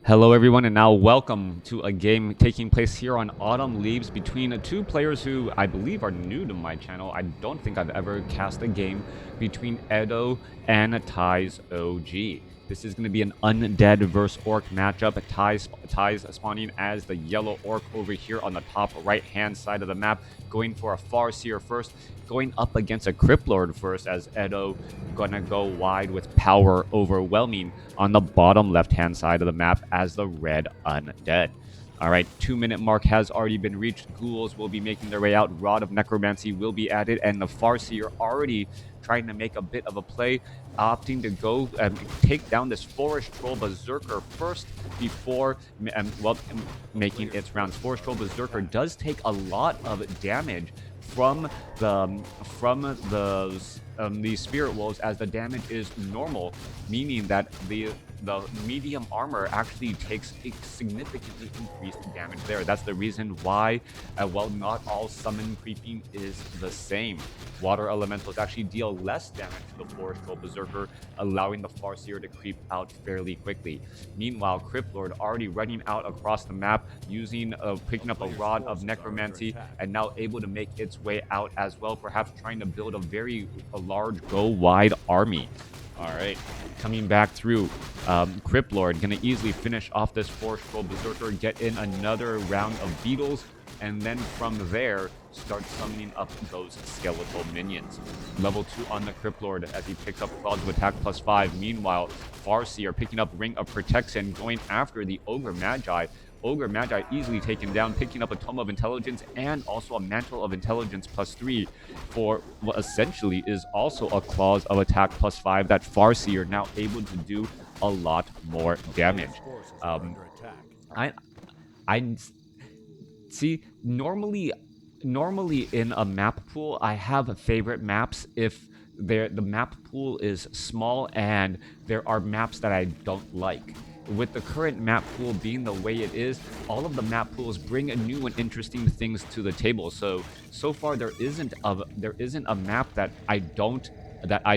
Hello everyone, and now welcome to a game taking place here on Autumn Leaves between two players who I believe are new to my channel. I don't think I've ever cast a game between Edo and TiesioG. This is going to be an undead versus orc matchup. Ties spawning as the yellow orc over here on the top right-hand side of the map, going for a Farseer first, going up against a Crypt Lord first, as Edo gonna go wide with power overwhelming on the bottom left-hand side of the map as the red undead. All right, 2-minute mark has already been reached. Ghouls will be making their way out. Rod of Necromancy will be added, and the Farseer already trying to make a bit of a play, opting to go take down this Forest Troll Berserker first before making its rounds. Forest Troll Berserker does take a lot of damage from the Spirit Wolves, as the damage is normal, meaning that the medium armor actually takes a significantly increased damage there. That's the reason why, while not all summon creeping is the same, water elementals actually deal less damage to the Forest Troll Berserker, allowing the Farseer to creep out fairly quickly. Meanwhile, Crypt Lord already running out across the map, picking up a Rod of Necromancy, and now able to make its way out as well, perhaps trying to build a large go-wide army. All right, coming back through, Crypt Lord gonna easily finish off this Forest Troll Berserker, get in another round of beetles, and then from there start summoning up those skeletal minions. Level 2 on the Crypt Lord as he picks up Clouds of Attack +5. Meanwhile, Farseer picking up Ring of Protection, going after the Ogre Magi. Ogre Magi easily taken down, picking up a Tome of Intelligence and also a Mantle of Intelligence +3 for what essentially is also a Claws of Attack +5 that Farseer now able to do a lot more damage. I see, normally in a map pool, I have favorite maps if the map pool is small and there are maps that I don't like. With the current map pool being the way it is, all of the map pools bring new and interesting things to the table. So far there isn't a map that I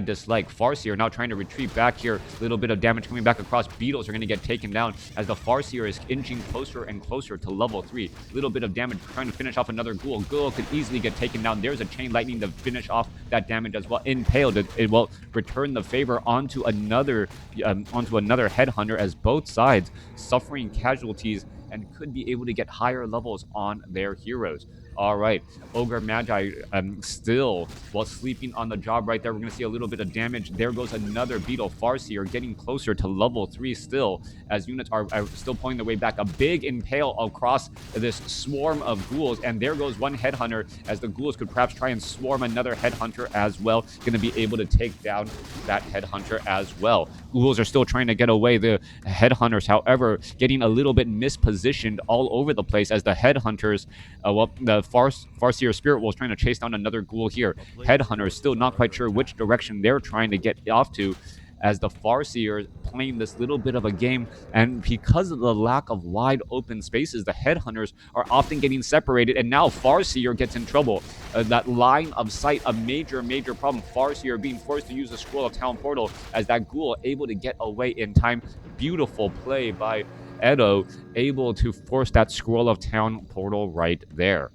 dislike. Farseer now trying to retreat back here. Little bit of damage coming back across. Beetles are going to get taken down as the Farseer is inching closer and closer to level 3. Little bit of damage trying to finish off another Ghoul. Ghoul could easily get taken down. There's a Chain Lightning to finish off that damage as well. Impaled, it will return the favor onto another Headhunter, as both sides suffering casualties and could be able to get higher levels on their heroes. All right, Ogre Magi still, while sleeping on the job right there, we're going to see a little bit of damage. There goes another Beetle. Farseer getting closer to level 3 still, as units are still pulling their way back. A big impale across this swarm of ghouls, and there goes one Headhunter, as the ghouls could perhaps try and swarm another Headhunter as well. Going to be able to take down that Headhunter as well. Ghouls are still trying to get away. The Headhunters, however, getting a little bit mispositioned all over the place, as the Headhunters, the Farseer Spirit Wolves trying to chase down another Ghoul here. Headhunters still not quite sure which direction they're trying to get off to, as the Farseer playing this little bit of a game, and because of the lack of wide open spaces, the Headhunters are often getting separated, and now Farseer gets in trouble. That line of sight, a major problem. Farseer being forced to use the Scroll of Town Portal, as that Ghoul able to get away in time. Beautiful play by Edo, able to force that Scroll of Town Portal right there.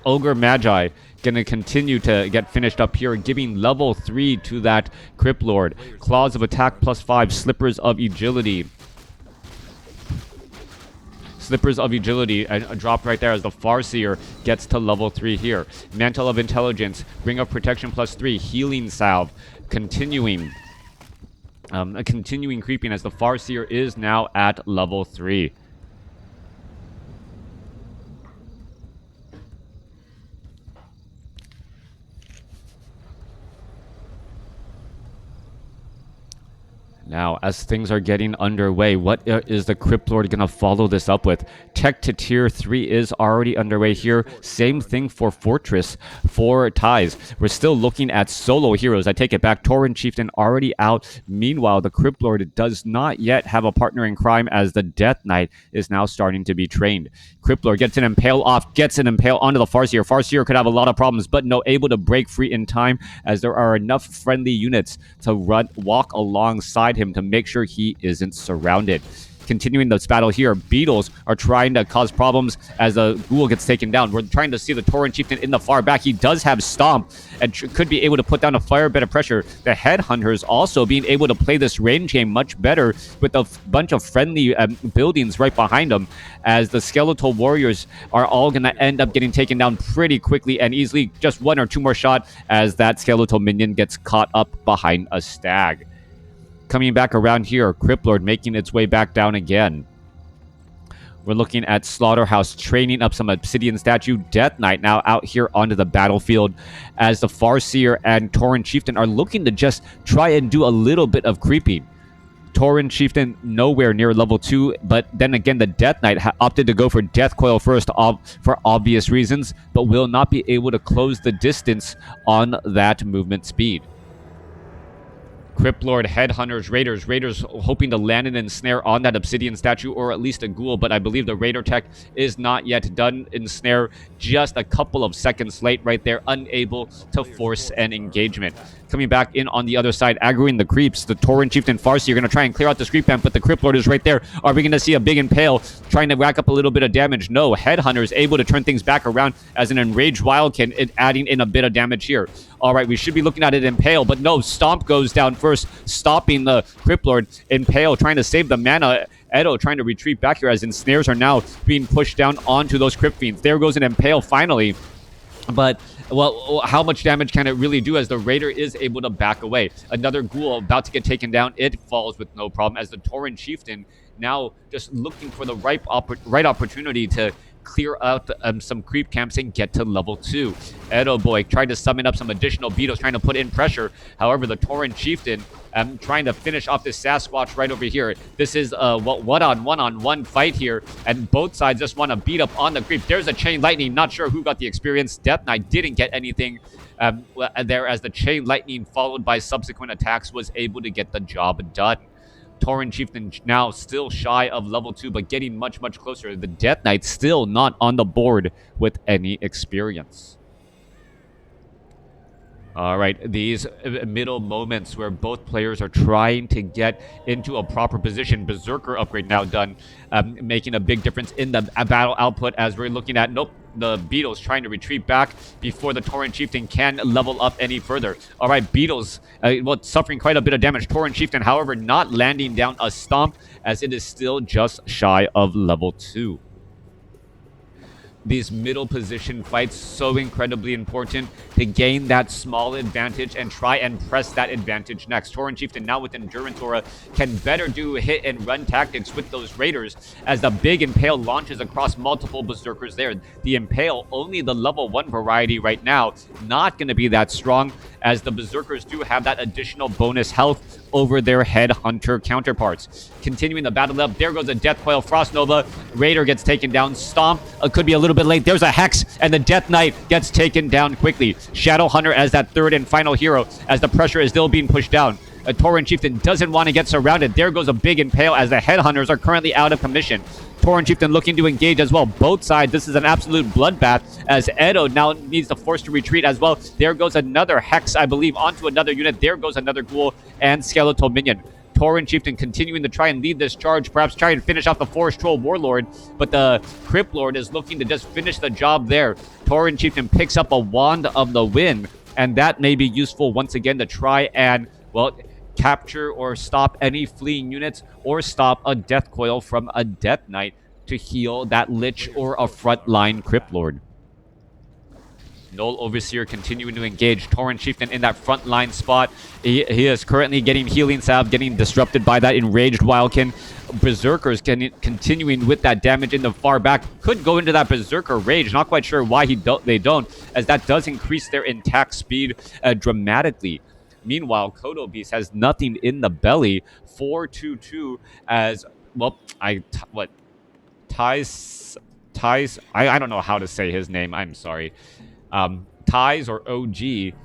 Ogre Magi gonna continue to get finished up here, giving level 3 to that Crypt Lord. Claws of Attack +5, Slippers of Agility. Slippers of Agility dropped right there as the Farseer gets to level 3 here. Mantle of Intelligence, Ring of Protection +3, Healing Salve, continuing creeping as the Farseer is now at level 3. Now, as things are getting underway, what is the Crypt Lord going to follow this up with? Tech to Tier 3 is already underway here. Same thing for Fortress, for Ties. We're still looking at solo heroes. I take it back. Torrent Chieftain already out. Meanwhile, the Crypt Lord does not yet have a partner in crime, as the Death Knight is now starting to be trained. Crypt Lord gets an impale off, gets an impale onto the Farseer. Farseer could have a lot of problems, but no, able to break free in time, as there are enough friendly units to walk alongside alongside him to make sure he isn't surrounded. Continuing this battle here, beetles are trying to cause problems as the ghoul gets taken down. We're trying to see the Tauren Chieftain in the far back. He does have Stomp and could be able to put down a fair bit of pressure. The Headhunters also being able to play this range game much better with a bunch of friendly buildings right behind them, as the Skeletal Warriors are all going to end up getting taken down pretty quickly and easily. Just one or two more shot as that Skeletal Minion gets caught up behind a stag. Coming back around here, Cryptlord making its way back down again. We're looking at Slaughterhouse training up some Obsidian Statue. Death Knight now out here onto the battlefield as the Farseer and Tauren Chieftain are looking to just try and do a little bit of creeping. Tauren Chieftain nowhere near level 2, but then again, the Death Knight opted to go for Death Coil first for obvious reasons, but will not be able to close the distance on that movement speed. Cryptlord, Headhunters, Raiders hoping to land an ensnare on that Obsidian Statue or at least a ghoul, but I believe the Raider tech is not yet done. Ensnare just a couple of seconds late right there, unable to force an engagement. Coming back in on the other side, aggroing the creeps. The Tauren Chieftain Farseer are going to try and clear out the creep camp, but the Cryptlord is right there. Are we going to see a big Impale trying to rack up a little bit of damage? No. Headhunters able to turn things back around as an Enraged Wildkin, adding in a bit of damage here. All right, we should be looking at it Impale, but no, Stomp goes down first, stopping the Cryptlord. Impale trying to save the mana. Edo trying to retreat back here as ensnares are now being pushed down onto those Crypt Fiends. There goes an Impale finally. But, well, how much damage can it really do as the Raider is able to back away? Another ghoul about to get taken down. It falls with no problem as the Tauren Chieftain now just looking for the right opportunity to clear out some creep camps and get to level 2. Edo Boy tried to summon up some additional beetles, trying to put in pressure. However, the Tauren Chieftain trying to finish off this Sasquatch right over here. This is a one-on-one fight here, and both sides just want to beat up on the creep. There's a Chain Lightning. Not sure who got the experience. Death Knight didn't get anything there, as the Chain Lightning followed by subsequent attacks was able to get the job done. Tauren Chieftain now still shy of level 2, but getting much, much closer. The Death Knight still not on the board with any experience. All right, these middle moments where both players are trying to get into a proper position. Berserker upgrade now done, making a big difference in the battle output as we're looking at, nope, the Beetles trying to retreat back before the Tauren Chieftain can level up any further. All right, Beetles, suffering quite a bit of damage. Tauren Chieftain, however, not landing down a stomp as it is still just shy of level 2. These middle position fights so incredibly important to gain that small advantage and try and press that advantage next. Tauren Chieftain now with Endurance Aura can better do hit and run tactics with those Raiders as the big Impale launches across multiple Berserkers there. The Impale, only the level 1 variety right now, not going to be that strong as the Berserkers do have that additional bonus health over their Headhunter counterparts. Continuing the battle up, there goes a Death Coil Frost Nova. Raider gets taken down. Stomp could be a little bit late. There's a Hex, and the Death Knight gets taken down quickly. Shadowhunter as that third and final hero as the pressure is still being pushed down. A Tauren Chieftain doesn't want to get surrounded. There goes a big Impale as the Headhunters are currently out of commission. Tauren Chieftain looking to engage as well. Both sides, this is an absolute bloodbath as Edo now needs to force to retreat as well. There goes another Hex, I believe, onto another unit. There goes another Ghoul and Skeletal Minion. Tauren Chieftain continuing to try and lead this charge, perhaps try and finish off the Forest Troll Warlord, but the Crypt Lord is looking to just finish the job there. Tauren Chieftain picks up a Wand of the Wind, and that may be useful once again to try and, well, capture or stop any fleeing units or stop a Death Coil from a Death Knight to heal that Lich or a frontline Crypt Lord. Null Overseer continuing to engage. Tauren Chieftain in that front line spot. He is currently getting healing salve, getting disrupted by that enraged Wildkin. Berserkers continuing with that damage in the far back. Could go into that Berserker Rage. Not quite sure why they don't, as that does increase their attack speed dramatically. Meanwhile, Kodo Beast has nothing in the belly. 4-2-2 as, well, I don't know how to say his name. I'm sorry. Ties or OG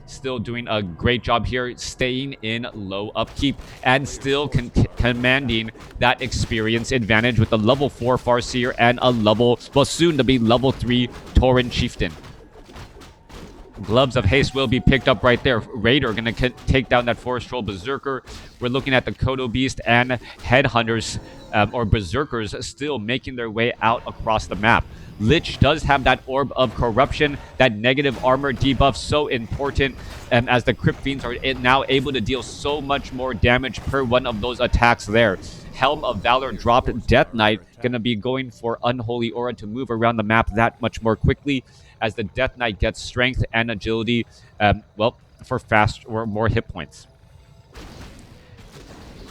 still doing a great job here, staying in low upkeep and still commanding that experience advantage with a level 4 Farseer and a level, well, soon to be level 3 Tauren Chieftain. Gloves of Haste will be picked up right there. Raider going to take down that Forest Troll Berserker. We're looking at the Kodo Beast and Headhunters or Berserkers still making their way out across the map. Lich does have that Orb of Corruption, that negative armor debuff, so important as the Crypt Fiends are now able to deal so much more damage per one of those attacks there. Helm of Valor dropped. Death Knight going to be going for Unholy Aura to move around the map that much more quickly as the Death Knight gets strength and agility, for fast or more hit points.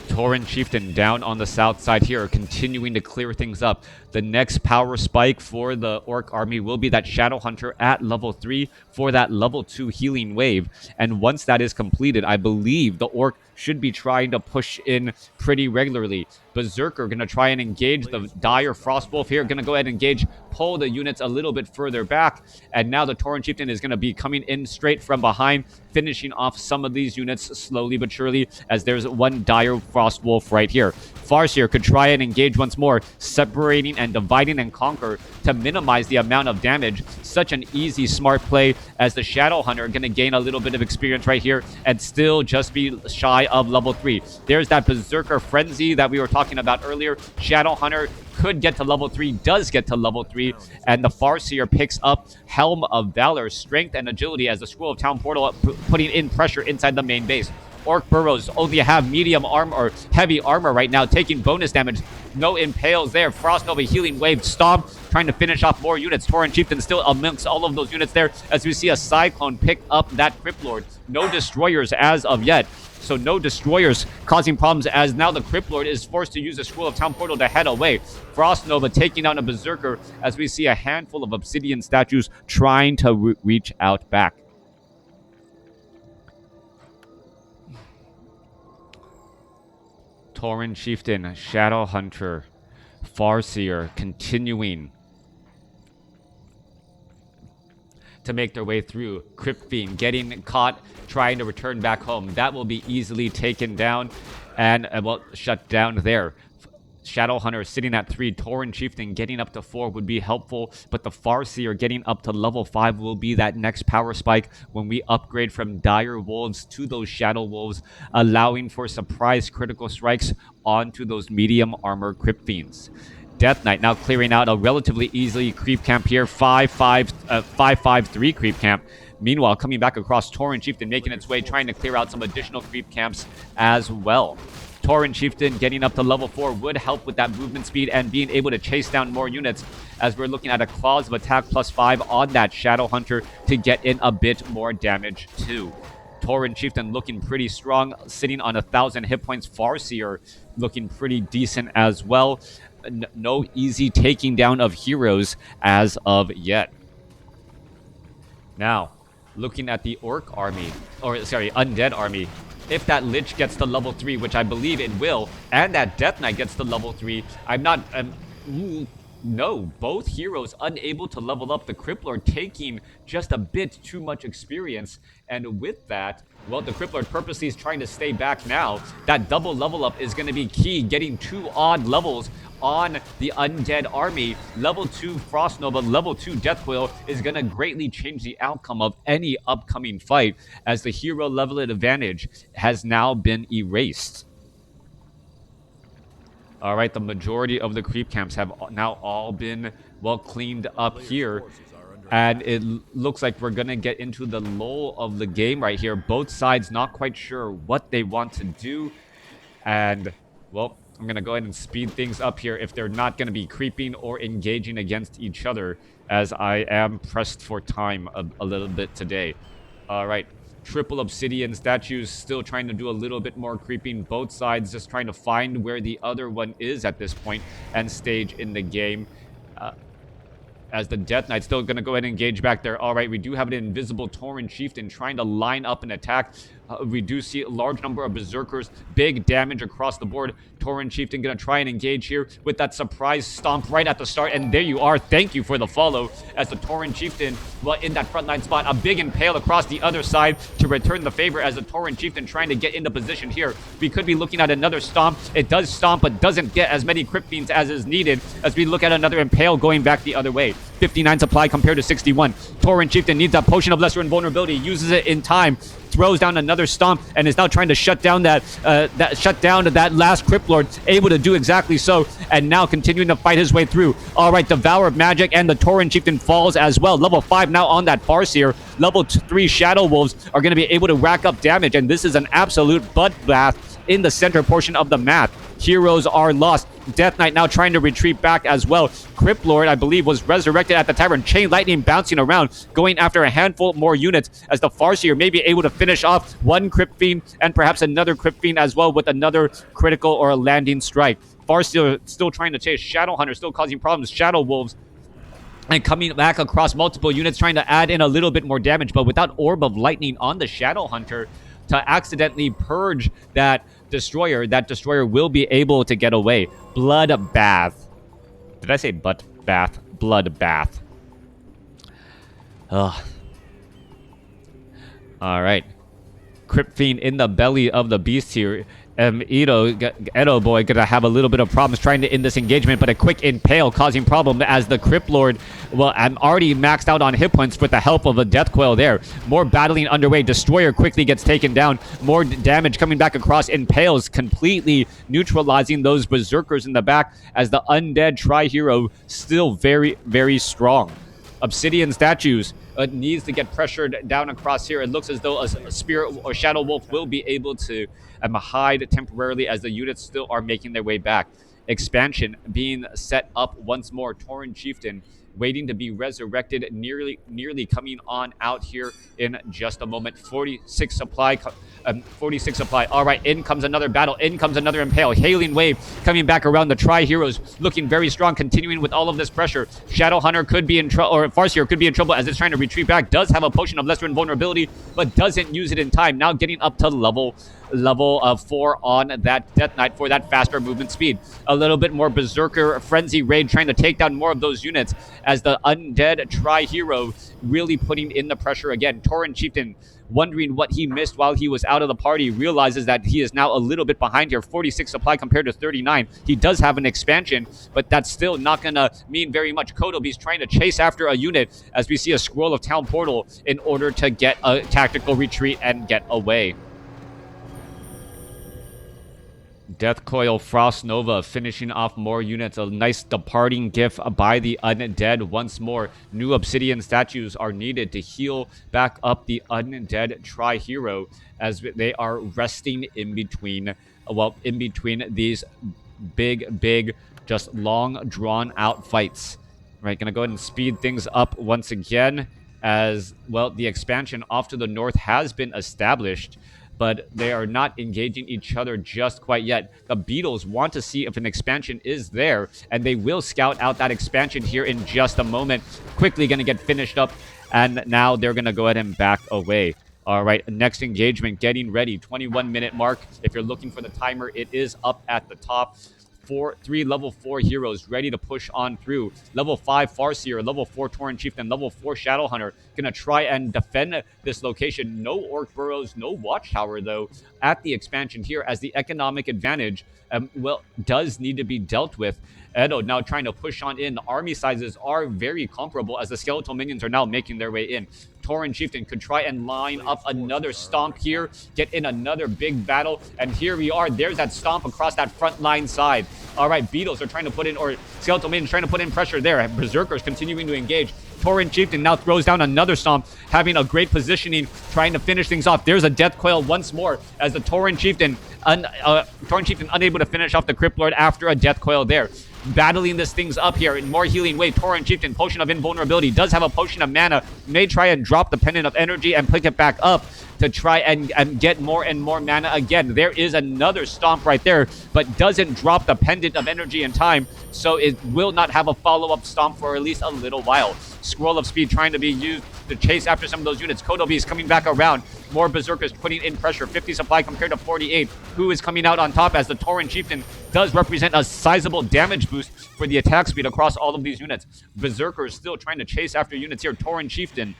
Tauren Chieftain down on the south side here, continuing to clear things up. The next power spike for the Orc army will be that Shadow Hunter at level 3 for that level 2 healing wave. And once that is completed, I believe the Orc should be trying to push in pretty regularly. Berserker going to try and engage the Dire Frostwolf here. Going to go ahead and engage, pull the units a little bit further back. And now the Tauren Chieftain is going to be coming in straight from behind, finishing off some of these units slowly but surely, as there's one Dire Frostwolf right here. Farseer could try and engage once more, separating and dividing and conquer to minimize the amount of damage. Such an easy, smart play, as the Shadow Hunter going to gain a little bit of experience right here and still just be shy of level 3. There's that Berserker Frenzy that we were talking about earlier. Shadow Hunter could get to level 3, does get to level 3, and the Farseer picks up Helm of Valor, strength and agility as the Scroll of Town Portal putting in pressure inside the main base. Orc Burrows only have medium armor or heavy armor right now, taking bonus damage. No impales there. Frost Nova healing wave. Stomp trying to finish off more units. Tauren Chieftain still amongst all of those units there, as we see a Cyclone pick up that Crypt Lord. No destroyers as of yet. So no destroyers causing problems, as now the Crypt Lord is forced to use the Scroll of Town Portal to head away. Frost Nova taking down a Berserker, as we see a handful of Obsidian statues trying to reach out back. Tauren Chieftain, Shadow Hunter, Farseer continuing to make their way through. Crypt Fiend getting caught, trying to return back home. That will be easily taken down and, shut down there. Shadow Hunter sitting at 3. Tauren Chieftain getting up to 4 would be helpful, but the Farseer getting up to level 5 will be that next power spike when we upgrade from Dire Wolves to those Shadow Wolves, allowing for surprise critical strikes onto those medium armor Crypt Fiends. Death Knight now clearing out a relatively easy creep camp here, 5-5-3 creep camp. Meanwhile, coming back across, Tauren Chieftain making its way, trying to clear out some additional creep camps as well. Tauren Chieftain getting up to level 4 would help with that movement speed and being able to chase down more units, as we're looking at a Claws of Attack +5 on that Shadow Hunter to get in a bit more damage too. Tauren Chieftain looking pretty strong, sitting on 1,000 hit points. Farseer looking pretty decent as well. No easy taking down of heroes as of yet. Now, looking at the Orc army, Undead army. If that Lich gets to level 3, which I believe it will, and that Death Knight gets to level 3, no, both heroes unable to level up. The Crypt Lord taking just a bit too much experience, and with that, well, the Crypt Lord purposely is trying to stay back now. That double level up is going to be key, getting 2 odd levels on the Undead army. Level 2 Frost Nova, level 2 Death Coil is going to greatly change the outcome of any upcoming fight, as the hero level advantage has now been erased. All right, the majority of the creep camps have now all been, cleaned up here. And it looks like we're going to get into the lull of the game right here. Both sides not quite sure what they want to do. And, I'm going to go ahead and speed things up here if they're not going to be creeping or engaging against each other, as I am pressed for time a little bit today. All right. Triple Obsidian statues still trying to do a little bit more creeping. Both sides just trying to find where the other one is at this point and stage in the game. As the Death Knight's still going to go ahead and engage back there. All right, we do have an invisible Tauren Chieftain trying to line up an attack. We do see a large number of Berserkers. Big damage across the board. Tauren Chieftain going to try and engage here with that surprise stomp right at the start. And there you are. Thank you for the follow. As the Tauren Chieftain, in that frontline spot. A big impale across the other side to return the favor, as the Tauren Chieftain trying to get into position here. We could be looking at another stomp. It does stomp, but doesn't get as many Crypt Fiends as is needed, as we look at another impale going back the other way. 59 supply compared to 61. Tauren Chieftain needs that potion of lesser invulnerability, uses it in time, throws down another stomp, and is now trying to shut down that last Crypt Lord, able to do exactly so, and now continuing to fight his way through. All right, Devour of Magic and the Tauren Chieftain falls as well. Level 5 now on that Farseer. Level 3 Shadow Wolves are going to be able to rack up damage, and this is an absolute bloodbath in the center portion of the map. Heroes are lost. Death Knight now trying to retreat back as well. Crypt Lord, I believe, was resurrected at the tavern. Chain Lightning bouncing around, going after a handful more units as the Farseer may be able to finish off one Crypt Fiend and perhaps another Crypt Fiend as well with another critical or a landing strike. Farseer still trying to chase. Shadowhunter still causing problems. Shadow Wolves and coming back across multiple units, trying to add in a little bit more damage, but without Orb of Lightning on the Shadowhunter to accidentally purge that destroyer will be able to get away. Bloodbath. Did I say butt bath? Bloodbath. Ugh. All right. Crypt Fiend in the belly of the beast here. Edo boy gonna have a little bit of problems trying to end this engagement, but a quick impale causing problem as the Crypt Lord, well, I'm already maxed out on hit points with the help of a Death Coil there. More battling underway. Destroyer quickly gets taken down. More damage coming back across. Impales completely neutralizing those Berserkers in the back as the Undead Tri-Hero still very, very strong. Obsidian statues needs to get pressured down across here. It looks as though a Spirit or Shadow Wolf will be able to hide temporarily as the units still are making their way back. Expansion being set up once more. Tauren Chieftain waiting to be resurrected, nearly coming on out here in just a moment. 46 supply. 46 supply. All right, in comes another battle. In comes another impale. Hailing wave coming back around. The Tri-Heroes looking very strong, continuing with all of this pressure. Shadowhunter could be in trouble, or Farseer could be in trouble as it's trying to retreat back. Does have a potion of lesser invulnerability, but doesn't use it in time. Now getting up to level 4 on that Death Knight for that faster movement speed. A little bit more Berserker Frenzy Raid trying to take down more of those units as the Undead Tri-Hero really putting in the pressure again. Tauren Chieftain, wondering what he missed while he was out of the party, realizes that he is now a little bit behind here. 46 supply compared to 39. He does have an expansion, but that's still not going to mean very much. Kotobi's trying to chase after a unit as we see a Scroll of Town Portal in order to get a tactical retreat and get away. Death Coil Frost Nova finishing off more units. A nice departing gift by the Undead once more. New Obsidian statues are needed to heal back up the Undead Tri-Hero as they are resting in between these big, just long drawn out fights. Right, gonna go ahead and speed things up once again as well. The expansion off to the north has been established, but they are not engaging each other just quite yet. The Beetles want to see if an expansion is there, and they will scout out that expansion here in just a moment. Quickly going to get finished up, and now they're going to go ahead and back away. All right, next engagement getting ready. 21-minute mark. If you're looking for the timer, it is up at the top. 3 level 4 heroes ready to push on through. Level 5 Farseer, level 4 Tauren Chieftain, level 4 Shadowhunter. Gonna try and defend this location. No Orc Burrows, no Watchtower though at the expansion here as the economic advantage does need to be dealt with. Edo now trying to push on in. The army sizes are very comparable as the skeletal minions are now making their way in. Tauren Chieftain could try and line up another stomp here, get in another big battle, and here we are. There's that stomp across that front line side. All right, Beetles are trying to put in, or skeletal minions trying to put in pressure there. Berserkers continuing to engage. Tauren Chieftain now throws down another stomp, having a great positioning, trying to finish things off. There's a Death Coil once more as the Tauren Chieftain unable to finish off the Crypt Lord after a Death Coil there. Battling this things up here in more healing wave. Tauren Chieftain, potion of invulnerability, does have a potion of mana, may try and drop the pendant of energy and pick it back up to try and get more and more mana again. There is another stomp right there, but doesn't drop the pendant of energy in time, so it will not have a follow-up stomp for at least a little while. Scroll of Speed trying to be used to chase after some of those units. Kotobi is coming back around. More Berserkers putting in pressure. 50 supply compared to 48. Who is coming out on top as the Tauren Chieftain does represent a sizable damage boost for the attack speed across all of these units. Berserkers still trying to chase after units here. Tauren Chieftain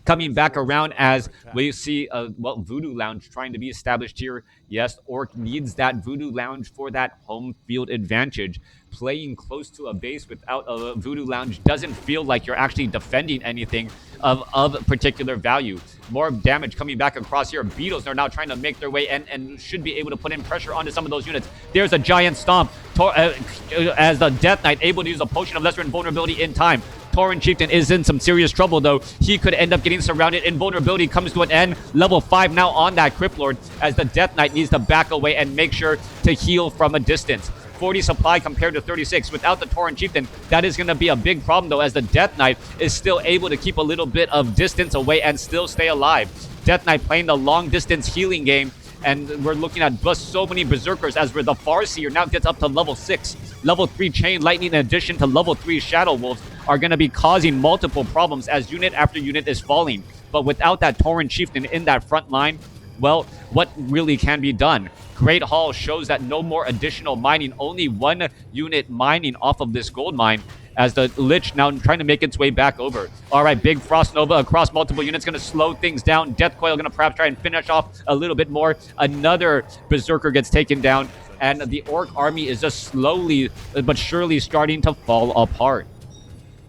Coming back around as we see Voodoo Lounge trying to be established here. Yes, Orc needs that Voodoo Lounge for that home field advantage. Playing close to a base without a Voodoo Lounge doesn't feel like you're actually defending anything of particular value. More damage coming back across here. Beetles are now trying to make their way in and should be able to put in pressure onto some of those units. There's a giant stomp as the Death Knight able to use a potion of lesser invulnerability in time. Tauren Chieftain is in some serious trouble, though. He could end up getting surrounded. Invulnerability comes to an end. Level 5 now on that Crypt Lord as the Death Knight needs to back away and make sure to heal from a distance. 40 supply compared to 36. Without the Tauren Chieftain, that is going to be a big problem, though, as the Death Knight is still able to keep a little bit of distance away and still stay alive. Death Knight playing the long-distance healing game, and we're looking at just so many Berserkers as where the Farseer now gets up to level 6. Level 3 Chain Lightning in addition to level 3 Shadow Wolves are going to be causing multiple problems as unit after unit is falling. But without that Tauren Chieftain in that front line, well, what really can be done? Great Hall shows that no more additional mining, only one unit mining off of this gold mine as the Lich now trying to make its way back over. All right, big Frost Nova across multiple units, going to slow things down. Death Coil going to perhaps try and finish off a little bit more. Another Berserker gets taken down, and the Orc army is just slowly but surely starting to fall apart.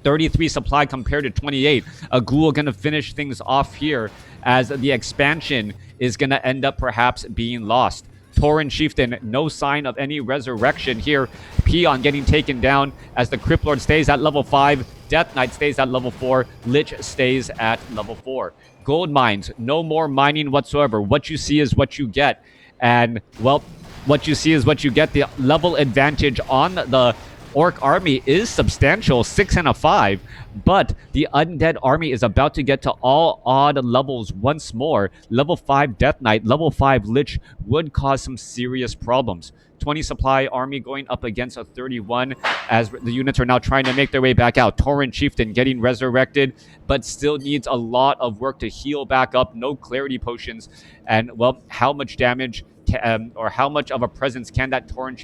33 supply compared to 28. A Ghoul going to finish things off here as the expansion is going to end up perhaps being lost. Tauren Chieftain, no sign of any resurrection here. Peon getting taken down as the Crypt Lord stays at level 5. Death Knight stays at level 4. Lich stays at level 4. Gold mines, no more mining whatsoever. What you see is what you get. And, well, what you see is what you get. The level advantage on the Orc army is substantial, 6 and a 5, but the Undead army is about to get to all odd levels once more. Level 5 Death Knight, level 5 Lich would cause some serious problems. 20 supply army going up against a 31 as the units are now trying to make their way back out. Tauren Chieftain getting resurrected, but still needs a lot of work to heal back up. No clarity potions. And, well, how much damage or how much of a presence can that Tauren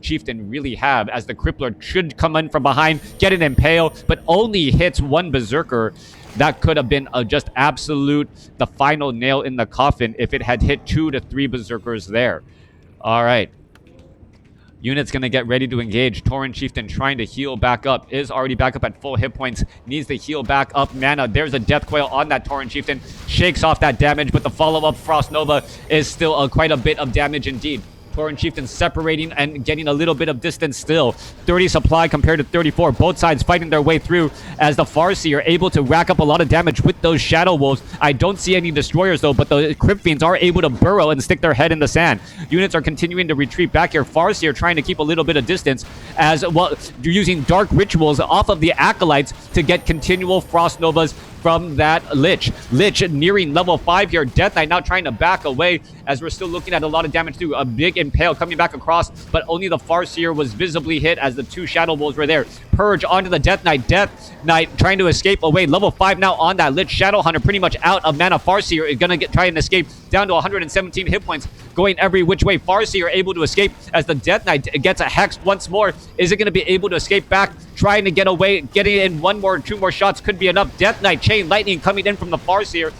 Chieftain really have, as the Crypt Lord should come in from behind, get an impale, but only hits one Berserker. That could have been just absolute the final nail in the coffin if it had hit 2 to 3 Berserkers there. All right. Unit's going to get ready to engage. Tauren Chieftain trying to heal back up. Is already back up at full hit points. Needs to heal back up mana. There's a Death Coil on that Tauren Chieftain. Shakes off that damage, but the follow-up Frost Nova is still quite a bit of damage indeed. Tauren Chieftain separating and getting a little bit of distance still. 30 supply compared to 34. Both sides fighting their way through as the Farseer are able to rack up a lot of damage with those Shadow Wolves. I don't see any Destroyers though, but the Crypt Fiends are able to burrow and stick their head in the sand. Units are continuing to retreat back here. Farseer trying to keep a little bit of distance as well, using Dark Rituals off of the Acolytes to get continual Frost Novas from that Lich. Lich nearing level 5 here. Death Knight now trying to back away as we're still looking at a lot of damage too. A big impale coming back across, but only the Farseer was visibly hit as the 2 Shadow Wolves were there. Purge onto the Death Knight. Death Knight trying to escape away. Level 5 now on that Lich. Shadow Hunter pretty much out of mana. Farseer is going to try and escape down to 117 hit points, going every which way. Farseer able to escape as the Death Knight gets a hexed once more. Is it going to be able to escape back? Trying to get away, getting in 1 more, 2 more shots could be enough. Death Knight, Chain Lightning coming in from the Farseer,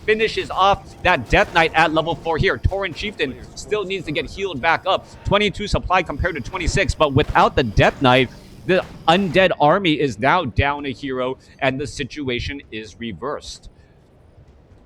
finishes off that Death Knight at level 4 here. Tauren Chieftain still needs to get healed back up. 22 supply compared to 26, but without the Death Knight, the Undead army is now down a hero, and the situation is reversed.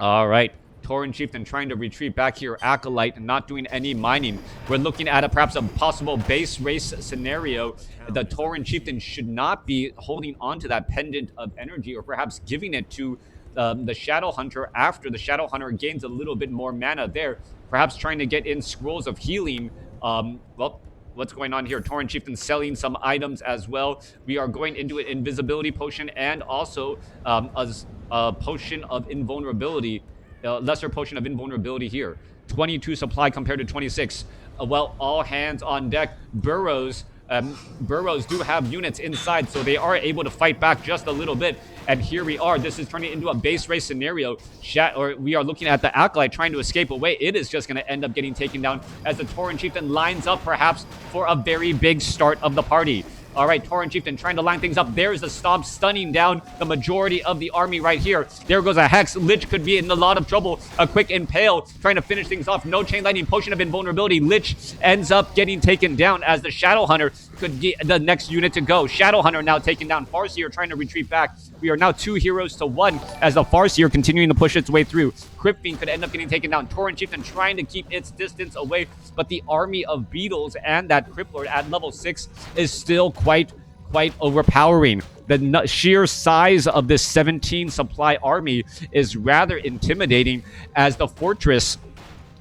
All right. Tauren Chieftain trying to retreat back here. Acolyte not doing any mining. We're looking at perhaps a possible base race scenario. The Tauren Chieftain should not be holding on to that pendant of energy, or perhaps giving it to the Shadow Hunter after the Shadow Hunter gains a little bit more mana there. Perhaps trying to get in scrolls of healing. Well, what's going on here? Tauren Chieftain selling some items as well. We are going into an invisibility potion and also a potion of invulnerability. Lesser potion of invulnerability here. 22 supply compared to 26. Well, all hands on deck. Burrows do have units inside, so they are able to fight back just a little bit. And here we are. This is turning into a base race scenario. We are looking at the Acolyte trying to escape away. It is just going to end up getting taken down as the Tauren Chieftain lines up perhaps for a very big start of the party. All right, Tauren Chieftain trying to line things up. There's a stomp, stunning down the majority of the army right here. There goes a Hex. Lich could be in a lot of trouble. A quick impale, trying to finish things off. No chain lightning, potion of invulnerability. Lich ends up getting taken down as the Shadow Hunter could get the next unit to go. Shadow Hunter now taken down. Farseer trying to retreat back. We are now 2 heroes to 1 as the Farseer continuing to push its way through. Crypt Fiend could end up getting taken down. Tauren Chieftain trying to keep its distance away, but the army of beetles and that Crypt Lord at level 6 is still quite overpowering. The sheer size of this 17 supply army is rather intimidating as the fortress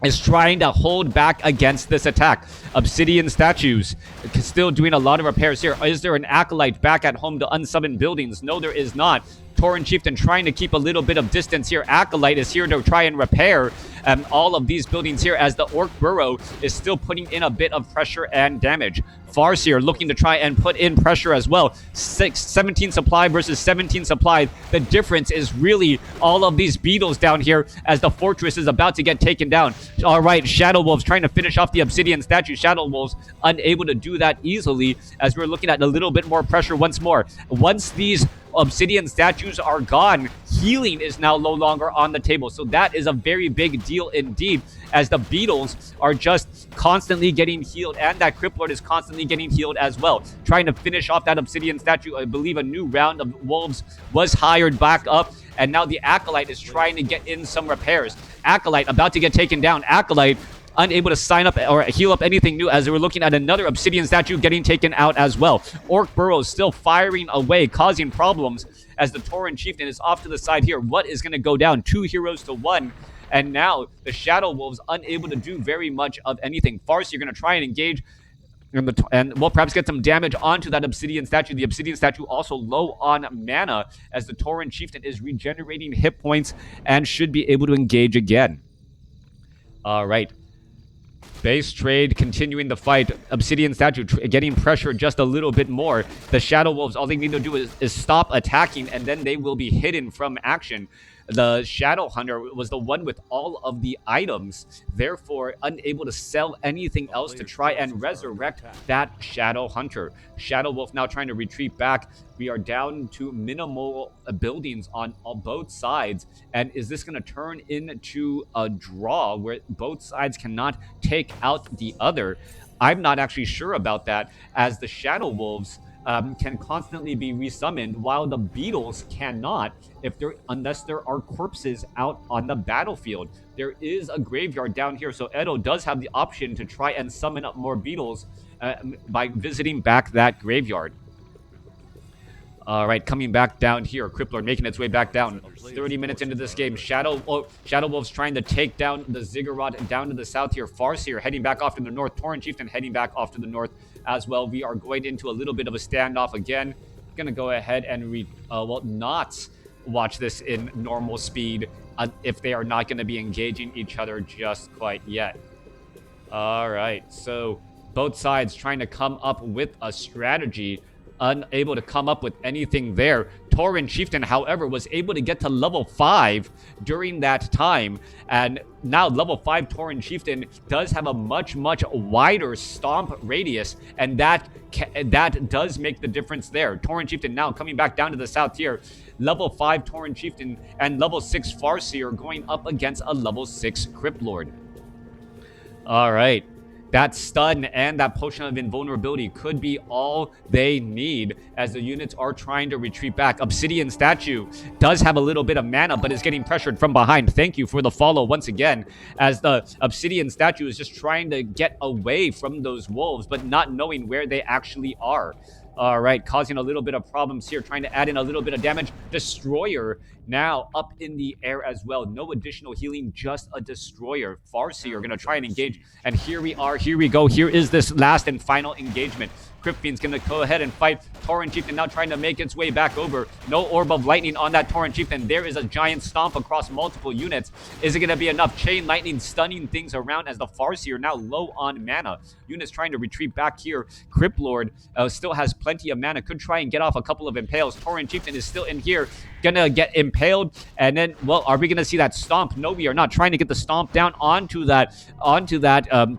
is trying to hold back against this attack. Obsidian statues still doing a lot of repairs here. Is there an Acolyte back at home to unsummon buildings? No, there is not. Tauren Chieftain trying to keep a little bit of distance here. Acolyte is here to try and repair all of these buildings here as the Orc Burrow is still putting in a bit of pressure and damage. Farseer looking to try and put in pressure as well. 17 supply versus 17 supply. The difference is really all of these beetles down here as the fortress is about to get taken down. All right, Shadow Wolves trying to finish off the Obsidian statue. Shadow Wolves unable to do that easily as we're looking at a little bit more pressure once more. Once these Obsidian statues are gone, healing is now no longer on the table. So that is a very big deal indeed as the beetles are just constantly getting healed and that Crypt Lord is constantly getting healed as well. Trying to finish off that Obsidian statue. I believe a new round of wolves was hired back up and now the Acolyte is trying to get in some repairs. Acolyte about to get taken down. Acolyte unable to sign up or heal up anything new as we're looking at another Obsidian statue getting taken out as well. Orc Burrows still firing away, causing problems as the Tauren Chieftain is off to the side here. What is going to go down? 2 heroes to 1. And now the Shadow Wolves unable to do very much of anything. Farseer going to try and engage and we'll perhaps get some damage onto that Obsidian statue. The Obsidian statue also low on mana as the Tauren Chieftain is regenerating hit points and should be able to engage again. All right. Base trade continuing the fight. Obsidian statue getting pressure just a little bit more. The Shadow Wolves, all they need to do is stop attacking and then they will be hidden from action. The Shadow Hunter was the one with all of the items, therefore unable to sell anything else to try and resurrect that Shadow Hunter. Shadow Wolf now trying to retreat back. We are down to minimal buildings on both sides. And is this going to turn into a draw where both sides cannot take out the other? I'm not actually sure about that as the Shadow Wolves can constantly be resummoned while the beetles cannot unless there are corpses out on the battlefield. There is a graveyard down here, so Edo does have the option to try and summon up more beetles by visiting back that graveyard. All right, coming back down here. Crypt Lord making its way back down. 30 minutes into this game. Shadow Wolves trying to take down the Ziggurat down to the south here. Farseer heading back off to the north. Tauren Chieftain heading back off to the north as well. We are going into a little bit of a standoff again. Going to go ahead and not watch this in normal speed if they are not going to be engaging each other just quite yet. All right, so both sides trying to come up with a strategy. Unable to come up with anything there. Tauren Chieftain, however, was able to get to level 5 during that time. And now level 5 Tauren Chieftain does have a much wider stomp radius. And that does make the difference there. Tauren Chieftain now coming back down to the south here. Level 5 Tauren Chieftain and level 6 Farseer going up against a level 6 Crypt Lord. All right. That stun and that potion of invulnerability could be all they need as the units are trying to retreat back. Obsidian statue does have a little bit of mana, but is getting pressured from behind. Thank you for the follow once again, as the Obsidian statue is just trying to get away from those wolves, but not knowing where they actually are. All right, causing a little bit of problems here, trying to add in a little bit of damage. Destroyer now up in the air as well. No additional healing, just a Destroyer. Farseer are going to try and engage. And here we are, here we go. Here is this last and final engagement. Crypt Fiend's going to go ahead and fight. Tauren Chieftain now trying to make its way back over. No Orb of Lightning on that Tauren Chieftain. There is a giant stomp across multiple units. Is it going to be enough? Chain Lightning stunning things around as the Farseer now low on mana. Units trying to retreat back here. Crypt Lord still has plenty of mana. Could try and get off a couple of impales. Tauren Chieftain is still in here. Gonna get impaled. And then, well, are we going to see that stomp? No, we are not. Trying to get the stomp down onto that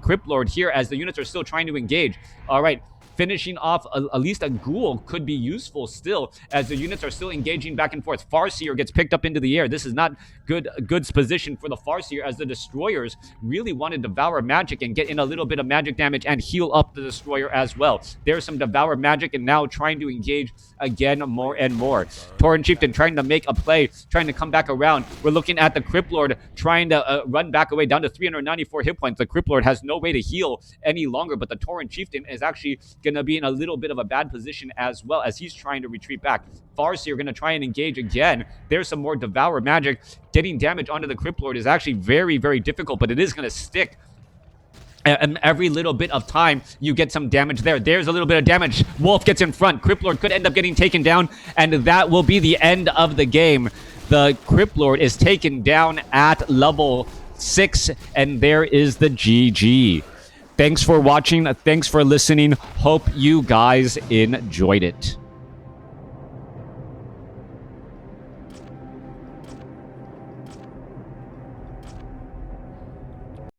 Crypt Lord here as the units are still trying to engage. All right. finishing off at least a ghoul could be useful still, as the units are still engaging back and forth. Farseer gets picked up into the air. This is not good position for the Farseer, as the destroyers really want to devour magic and get in a little bit of magic damage and heal up the destroyer as well. There's some devour magic, and now trying to engage again more and more. Tauren Chieftain trying to make a play, trying to come back around. We're looking at the Crypt Lord trying to run back away down to 394 hit points. The Crypt Lord has no way to heal any longer, but the Tauren Chieftain is actually going to be in a little bit of a bad position as well, as he's trying to retreat back. Farseer going to try and engage again. There's some more devour magic. Getting damage onto the Crypt Lord is actually very, very difficult, but it is going to stick. And every little bit of time, you get some damage there. There's a little bit of damage. Wolf gets in front. Crypt Lord could end up getting taken down, and that will be the end of the game. The Crypt Lord is taken down at level 6, and there is the GG. Thanks for watching. Thanks for listening. Hope you guys enjoyed it.